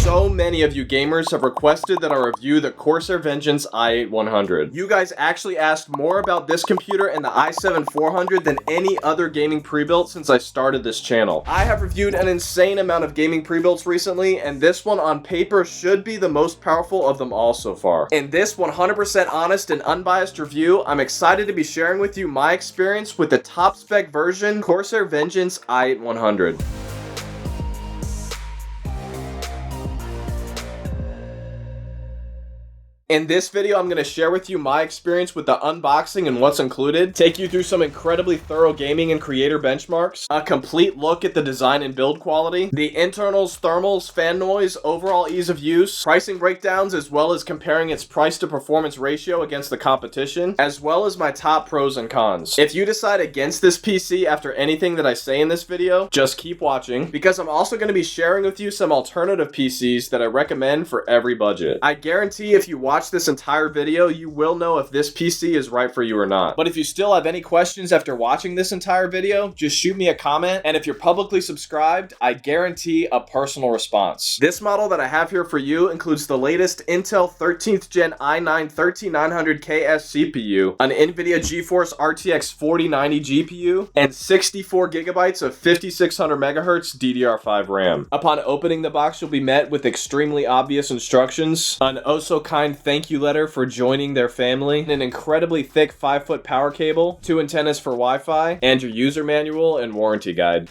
So many of you gamers have requested that I review the Corsair Vengeance i8100. You guys actually asked more about this computer and the i7-400 than any other gaming pre-built since I started this channel. I have reviewed an insane amount of gaming pre-builts recently, and this one on paper should be the most powerful of them all so far. In this 100% honest and unbiased review, I'm excited to be sharing with you my experience with the top spec version Corsair Vengeance i8100. In this video, I'm going to share with you my experience with the unboxing and what's included, take you through some incredibly thorough gaming and creator benchmarks, a complete look at the design and build quality, the internals, thermals, fan noise, overall ease of use, pricing breakdowns, as well as comparing its price to performance ratio against the competition, as well as my top pros and cons. If you decide against this PC after anything that I say in this video, just keep watching, because I'm also going to be sharing with you some alternative PCs that I recommend for every budget. I guarantee if you watch this entire video, you will know if this PC is right for you or not. But if you still have any questions after watching this entire video, just shoot me a comment, and if you're publicly subscribed, I guarantee a personal response. This model that I have here for you includes the latest Intel 13th Gen i9-13900KS CPU, an NVIDIA GeForce RTX 4090 GPU, and 64 gigabytes of 5600 megahertz DDR5 RAM. Upon opening the box, you'll be met with extremely obvious instructions, an oh-so-kind thank you letter for joining their family, an incredibly thick 5-foot power cable, 2 antennas for Wi-Fi, and your user manual and warranty guide.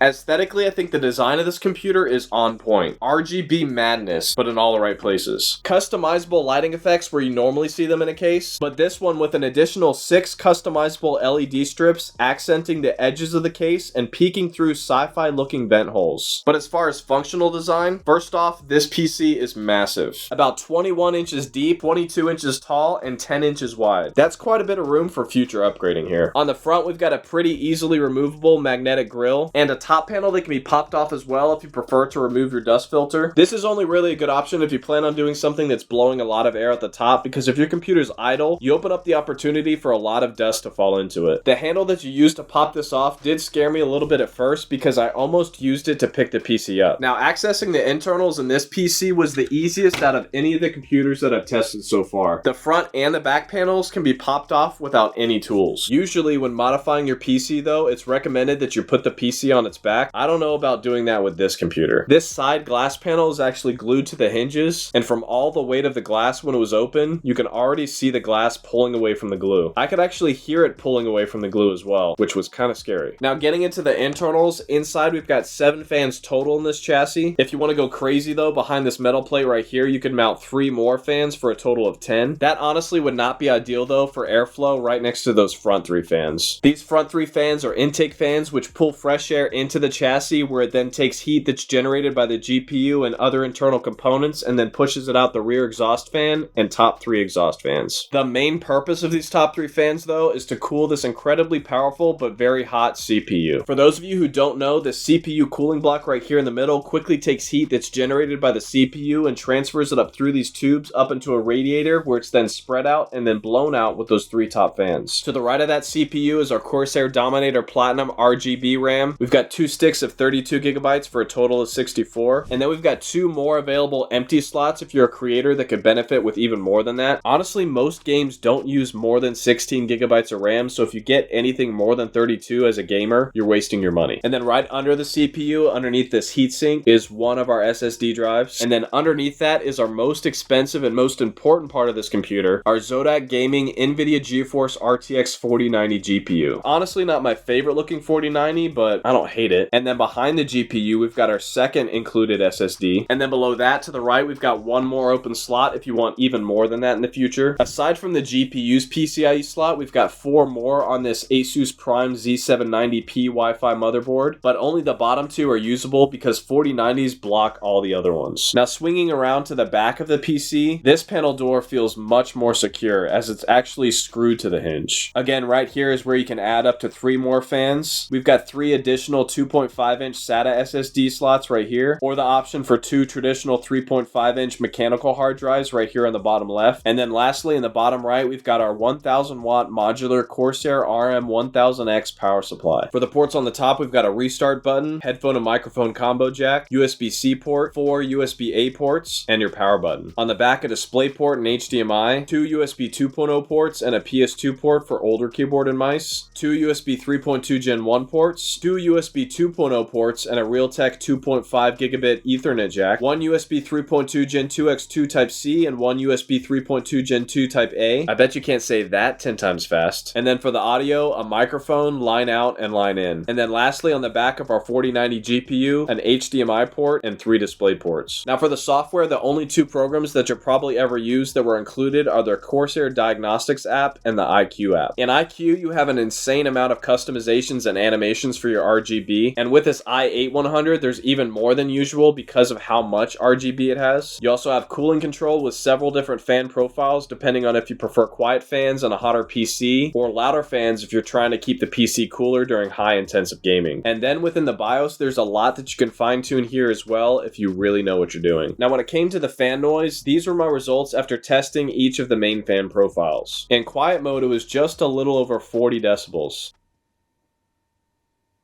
Aesthetically, I think the design of this computer is on point. RGB madness, but in all the right places. Customizable lighting effects where you normally see them in a case, but this one with an additional 6 customizable LED strips accenting the edges of the case and peeking through sci-fi looking vent holes. But as far as functional design, first off, this PC is massive. About 21 inches deep, 22 inches tall, and 10 inches wide. That's quite a bit of room for future upgrading here. On the front, we've got a pretty easily removable magnetic grille, and a top panel that can be popped off as well if you prefer to remove your dust filter. This is only really a good option if you plan on doing something that's blowing a lot of air at the top, because if your computer's idle, you open up the opportunity for a lot of dust to fall into it. The handle that you use to pop this off did scare me a little bit at first because I almost used it to pick the PC up. Now, accessing the internals in this PC was the easiest out of any of the computers that I've tested so far. The front and the back panels can be popped off without any tools. Usually when modifying your PC though, it's recommended that you put the PC on its back. I don't know about doing that with this computer. This side glass panel is actually glued to the hinges, and from all the weight of the glass when it was open, you can already see the glass pulling away from the glue. I could actually hear it pulling away from the glue as well, which was kind of scary. Now getting into the internals, inside we've got 7 fans total in this chassis. If you want to go crazy though, behind this metal plate right here, you can mount 3 more fans for a total of 10. That honestly would not be ideal though for airflow right next to those front 3 fans. These front 3 fans are intake fans which pull fresh air into the chassis, where it then takes heat that's generated by the GPU and other internal components and then pushes it out the rear exhaust fan and top 3 exhaust fans. The main purpose of these top 3 fans though is to cool this incredibly powerful but very hot CPU. For those of you who don't know, the CPU cooling block right here in the middle quickly takes heat that's generated by the CPU and transfers it up through these tubes up into a radiator, where it's then spread out and then blown out with those 3 top fans. To the right of that CPU is our Corsair Dominator Platinum RGB RAM. We've got 2 sticks of 32 gigabytes for a total of 64, and then we've got 2 more available empty slots if you're a creator that could benefit with even more than that. Honestly, most games don't use more than 16 gigabytes of RAM, so if you get anything more than 32 as a gamer, you're wasting your money. And then right under the CPU, underneath this heatsink, is one of our SSD drives, and then underneath that is our most expensive and most important part of this computer, our Zotac Gaming NVIDIA GeForce RTX 4090 GPU. Honestly, not my favorite looking 4090, but I don't hate it. And then behind the GPU, we've got our second included SSD. And then below that, to the right, we've got 1 more open slot if you want even more than that in the future. Aside from the GPU's PCIe slot, we've got 4 more on this Asus Prime Z790P Wi-Fi motherboard, but only the bottom 2 are usable because 4090s block all the other ones. Now, swinging around to the back of the PC, this panel door feels much more secure as it's actually screwed to the hinge. Again, right here is where you can add up to 3 more fans. We've got 3 additional 2.5-inch SATA SSD slots right here, or the option for 2 traditional 3.5-inch mechanical hard drives right here on the bottom left. And then lastly, in the bottom right, we've got our 1000 watt modular Corsair RM1000X power supply. For the ports on the top, we've got a restart button, headphone and microphone combo jack, USB-C port, 4 USB-A ports, and your power button. On the back, a display port and HDMI, 2 USB 2.0 ports and a PS2 port for older keyboard and mice, 2 USB 3.2 Gen 1 ports, 2 USB 2.0 ports and a Realtek 2.5 gigabit Ethernet jack, 1 USB 3.2 Gen 2x2 Type-C, and 1 USB 3.2 Gen 2 Type-A. I bet you can't say that 10 times fast. And then for the audio, a microphone, line out, and line in. And then lastly, on the back of our 4090 GPU, an HDMI port and 3 display ports. Now for the software, the only 2 programs that you'll probably ever use that were included are the Corsair Diagnostics app and the IQ app. In IQ, you have an insane amount of customizations and animations for your RGB, and with this i8100, there's even more than usual because of how much RGB it has. You also have cooling control with several different fan profiles depending on if you prefer quiet fans on a hotter PC or louder fans if you're trying to keep the PC cooler during high intensive gaming. And then within the BIOS, there's a lot that you can fine tune here as well if you really know what you're doing. Now when it came to the fan noise, these were my results after testing each of the main fan profiles. In quiet mode, it was just a little over 40 decibels.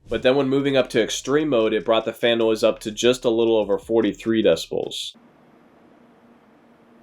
But then when moving up to extreme mode, it brought the fan noise up to just a little over 43 decibels.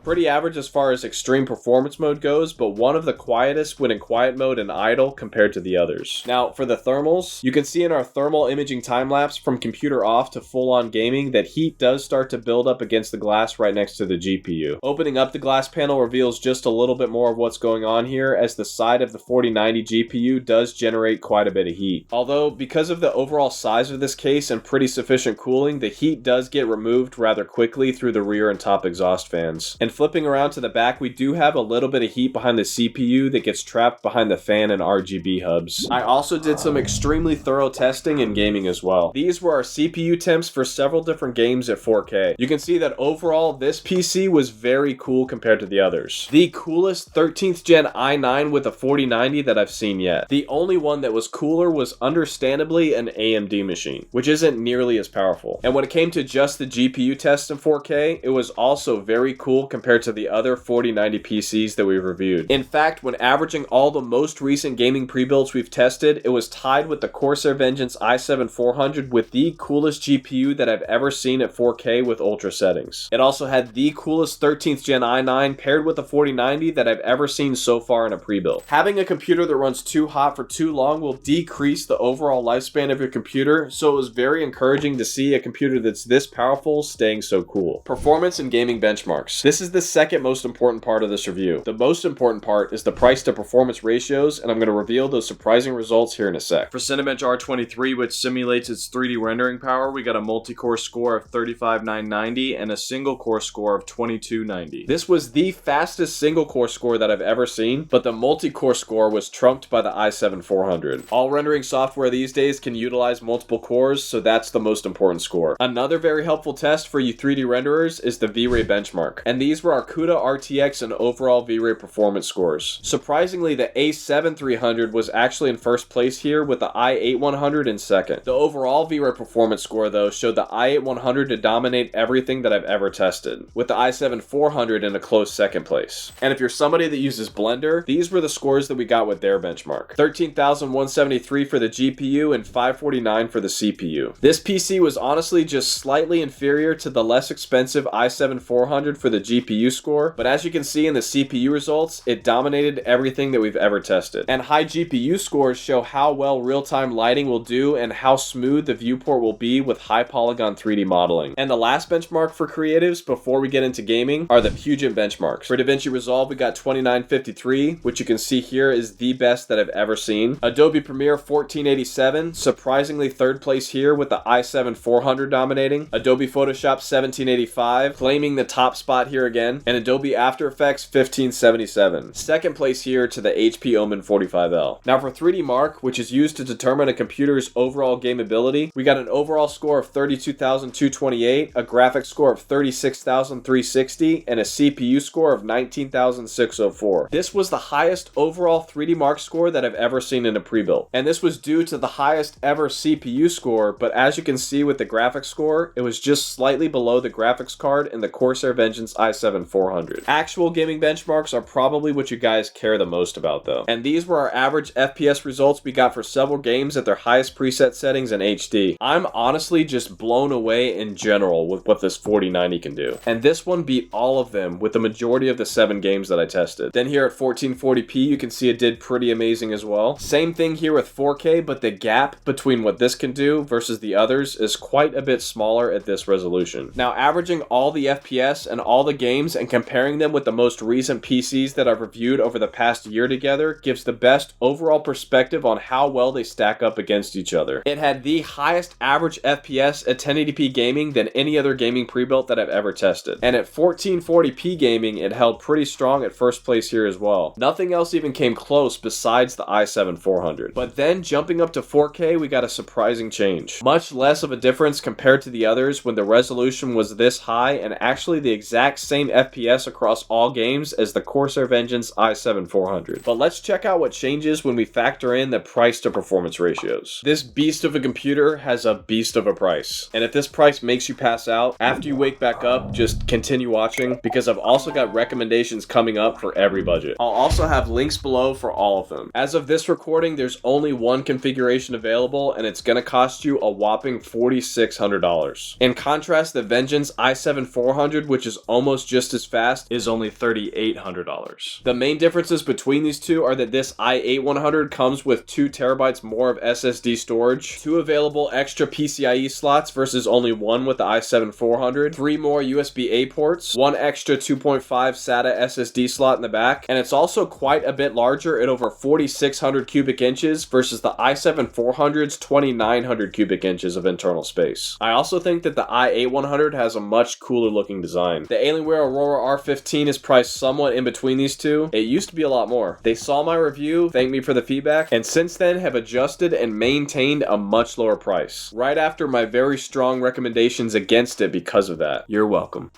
Pretty average as far as extreme performance mode goes, but one of the quietest when in quiet mode and idle compared to the others. Now, for the thermals, you can see in our thermal imaging time-lapse from computer off to full-on gaming that heat does start to build up against the glass right next to the GPU. Opening up the glass panel reveals just a little bit more of what's going on here, as the side of the 4090 GPU does generate quite a bit of heat. Although, because of the overall size of this case and pretty sufficient cooling, the heat does get removed rather quickly through the rear and top exhaust fans. And flipping around to the back, we do have a little bit of heat behind the CPU that gets trapped behind the fan and RGB hubs. I also did some extremely thorough testing in gaming as well. These were our CPU temps for several different games at 4K. You can see that overall, this PC was very cool compared to the others. The coolest 13th gen i9 with a 4090 that I've seen yet. The only one that was cooler was understandably an AMD machine, which isn't nearly as powerful. And when it came to just the GPU tests in 4K, it was also very cool compared to the other 4090 PCs that we've reviewed. In fact, when averaging all the most recent gaming pre-builds we've tested, it was tied with the Corsair Vengeance i7-400 with the coolest GPU that I've ever seen at 4K with ultra settings. It also had the coolest 13th gen i9 paired with the 4090 that I've ever seen so far in a pre-build. Having a computer that runs too hot for too long will decrease the overall lifespan of your computer, so it was very encouraging to see a computer that's this powerful staying so cool. Performance and gaming benchmarks. This is the second most important part of this review. The most important part is the price to performance ratios, and I'm going to reveal those surprising results here in a sec. For Cinebench R23, which simulates its 3D rendering power, we got a multi-core score of 35990 and a single core score of 2290. This was the fastest single core score that I've ever seen, but the multi-core score was trumped by the i7-400. All rendering software these days can utilize multiple cores, so that's the most important score. Another very helpful test for you 3D renderers is the V-Ray benchmark, and these were our CUDA RTX and overall V-Ray performance scores. Surprisingly, the A7300 was actually in first place here, with the i8100 in second. The overall V-Ray performance score, though, showed the i8100 to dominate everything that I've ever tested, with the i7-400 in a close second place. And if you're somebody that uses Blender, these were the scores that we got with their benchmark. 13,173 for the GPU and 549 for the CPU. This PC was honestly just slightly inferior to the less expensive i7-400 for the GPU score, but as you can see in the CPU results, it dominated everything that we've ever tested. And high GPU scores show how well real-time lighting will do and how smooth the viewport will be with high polygon 3D modeling. And the last benchmark for creatives before we get into gaming are the Puget Benchmarks. For DaVinci Resolve, we got 2953, which you can see here is the best that I've ever seen. Adobe Premiere 1487, surprisingly third place here with the i7-400 dominating. Adobe Photoshop 1785, claiming the top spot here again again, and Adobe After Effects 1577. Second place here to the HP Omen 45L. Now for 3D Mark, which is used to determine a computer's overall gameability, we got an overall score of 32,228, a graphics score of 36,360, and a CPU score of 19,604. This was the highest overall 3D Mark score that I've ever seen in a pre-built. And this was due to the highest ever CPU score, but as you can see with the graphics score, it was just slightly below the graphics card in the Corsair Vengeance i7-400. Actual gaming benchmarks are probably what you guys care the most about though. And these were our average FPS results we got for several games at their highest preset settings in HD. I'm honestly just blown away in general with what this 4090 can do. And this one beat all of them with the majority of the 7 games that I tested. Then here at 1440p, you can see it did pretty amazing as well. Same thing here with 4K, but the gap between what this can do versus the others is quite a bit smaller at this resolution. Now, averaging all the FPS and all the games and comparing them with the most recent PCs that I've reviewed over the past year together gives the best overall perspective on how well they stack up against each other. It had the highest average FPS at 1080p gaming than any other gaming pre-built that I've ever tested. And at 1440p gaming, it held pretty strong at first place here as well. Nothing else even came close besides the i7-400. But then jumping up to 4K, we got a surprising change. Much less of a difference compared to the others when the resolution was this high and actually the exact same FPS across all games as the Corsair Vengeance i7-400. But let's check out what changes when we factor in the price to performance ratios. This beast of a computer has a beast of a price. And if this price makes you pass out, after you wake back up, just continue watching because I've also got recommendations coming up for every budget. I'll also have links below for all of them. As of this recording, there's only one configuration available and it's gonna cost you a whopping $4,600. In contrast, the Vengeance i7-400, which is almost just as fast, is only $3,800. The main differences between these two are that this i8100 comes with 2 terabytes more of SSD storage, 2 available extra PCIe slots versus only 1 with the i7-400, 3 more USB-A ports, 1 extra 2.5 SATA SSD slot in the back, and it's also quite a bit larger at over 4,600 cubic inches versus the i7-400's 2,900 cubic inches of internal space. I also think that the i8100 has a much cooler looking design. The Alienware Aurora R15 is priced somewhat in between these two. It used to be a lot more. They saw my review, thanked me for the feedback, and since then have adjusted and maintained a much lower price. Right after my very strong recommendations against it because of that. You're welcome.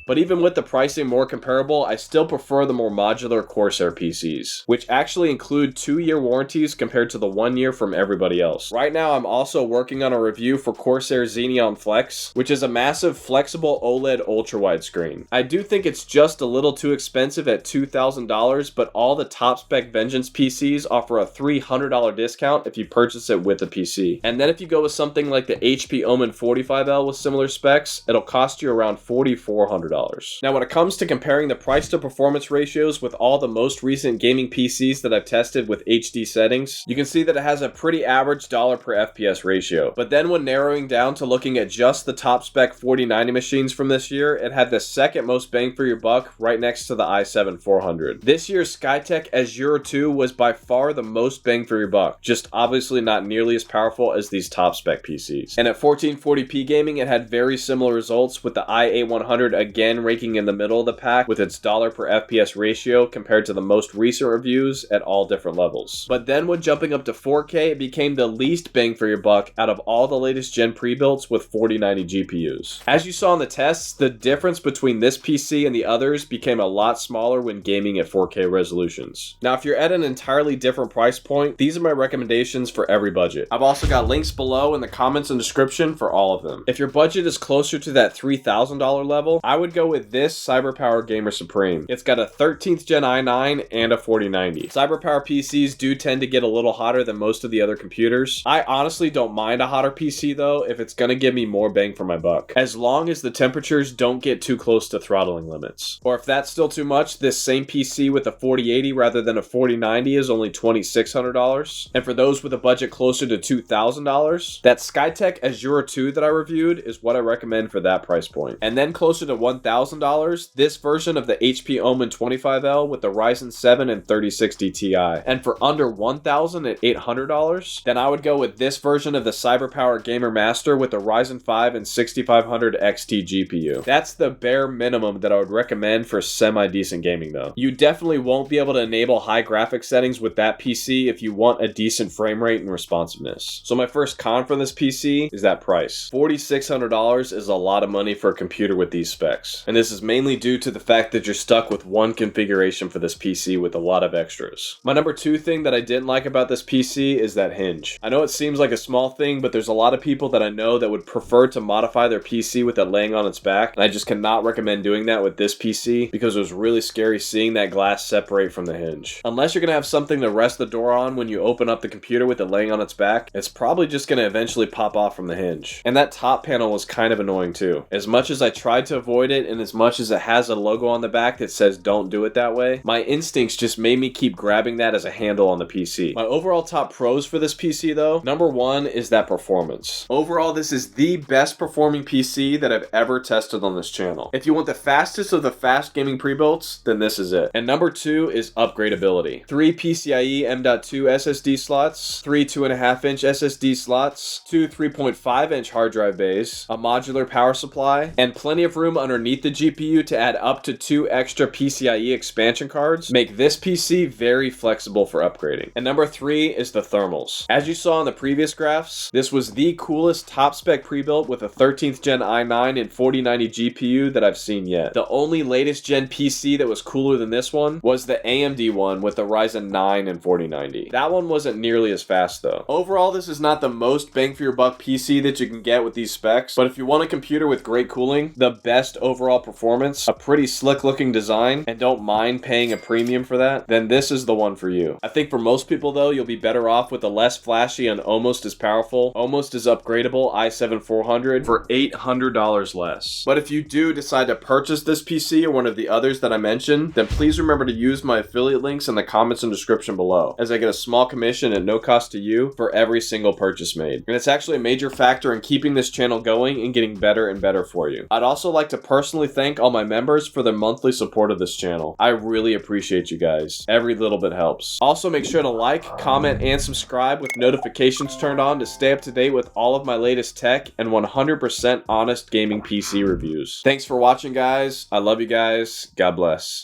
But even with the pricing more comparable, I still prefer the more modular Corsair PCs, which actually include 2-year warranties compared to the 1 year from everybody else. Right now, I'm also working on a review for Corsair Xeneon Flex, which is a massive flexible OLED ultra-wide screen. I do think it's just a little too expensive at $2,000, but all the top spec Vengeance PCs offer a $300 discount if you purchase it with the PC. And then if you go with something like the HP Omen 45L with similar specs, it'll cost you around $4,400. Now, when it comes to comparing the price to performance ratios with all the most recent gaming PCs that I've tested with HD settings, you can see that it has a pretty average dollar per FPS ratio. But then when narrowing down to looking at just the top spec 4090 machines from this year, it had the second most bang for your buck right next to the i7-400. This year's Skytech Azure 2 was by far the most bang for your buck, just obviously not nearly as powerful as these top spec PCs. And at 1440p gaming, it had very similar results with the i8100 again ranking in the middle of the pack with its dollar per FPS ratio compared to the most recent reviews at all different levels. But then when jumping up to 4K, it became the least bang for your buck out of all the latest gen pre-builts with 4090 GPUs. As you saw in the tests, the difference between this PC and the others became a lot smaller when gaming at 4K resolutions. Now, if you're at an entirely different price point, these are my recommendations for every budget. I've also got links below in the comments and description for all of them. If your budget is closer to that $3,000 level, I would go with this CyberPower Gamer Supreme. It's got a 13th gen i9 and a 4090. CyberPower PCs do tend to get a little hotter than most of the other computers. I honestly don't mind a hotter PC though if it's gonna give me more bang for my buck, as long as the temperatures don't get too close to throttling limits. Or if that's still too much, this same PC with a 4080 rather than a 4090 is only $2,600. And for those with a budget closer to $2,000, that Skytech Azure 2 that I reviewed is what I recommend for that price point. And then closer to $1,000 $1,000, this version of the HP Omen 25L with the Ryzen 7 and 3060 Ti. And for under $1,800, then I would go with this version of the CyberPower Gamer Master with the Ryzen 5 and 6500 XT GPU. That's the bare minimum that I would recommend for semi-decent gaming though. You definitely won't be able to enable high graphic settings with that PC if you want a decent frame rate and responsiveness. So my first con for this PC is that price. $4,600 is a lot of money for a computer with these specs. And this is mainly due to the fact that you're stuck with one configuration for this PC with a lot of extras. My number two thing that I didn't like about this PC is that hinge. I know it seems like a small thing, but there's a lot of people that I know that would prefer to modify their PC with it laying on its back, and I just cannot recommend doing that with this PC because it was really scary seeing that glass separate from the hinge. Unless you're gonna have something to rest the door on when you open up the computer with it laying on its back, it's probably just gonna eventually pop off from the hinge. And that top panel was kind of annoying too. As much as I tried to avoid it, and as much as it has a logo on the back that says don't do it that way, my instincts just made me keep grabbing that as a handle on the PC. My overall top pros for this PC though, number one is that performance. Overall, this is the best performing PC that I've ever tested on this channel. If you want the fastest of the fast gaming pre-builts, then this is it. And number two is upgradability. 3 PCIe M.2 SSD slots, 3 2.5-inch SSD slots, 2 3.5-inch hard drive bays, a modular power supply, and plenty of room underneath the GPU to add up to 2 extra PCIe expansion cards make this PC very flexible for upgrading. And number three is the thermals. As you saw in the previous graphs, this was the coolest top spec pre-built with a 13th gen i9 and 4090 GPU that I've seen yet. The only latest gen PC that was cooler than this one was the AMD one with the Ryzen 9 and 4090. That one wasn't nearly as fast though. Overall, this is not the most bang for your buck PC that you can get with these specs, but if you want a computer with great cooling, the best overall performance, a pretty slick looking design, and don't mind paying a premium for that, then this is the one for you. I think for most people though, you'll be better off with a less flashy and almost as powerful, almost as upgradable i7-400 for $800 less. But if you do decide to purchase this PC or one of the others that I mentioned, then please remember to use my affiliate links in the comments and description below, as I get a small commission at no cost to you for every single purchase made. And it's actually a major factor in keeping this channel going and getting better and better for you. I'd also like to personally thank all my members for their monthly support of this channel. I really appreciate you guys. Every little bit helps. Also, make sure to like, comment, and subscribe with notifications turned on to stay up to date with all of my latest tech and 100% honest gaming PC reviews. Thanks for watching, guys. I love you guys. God bless.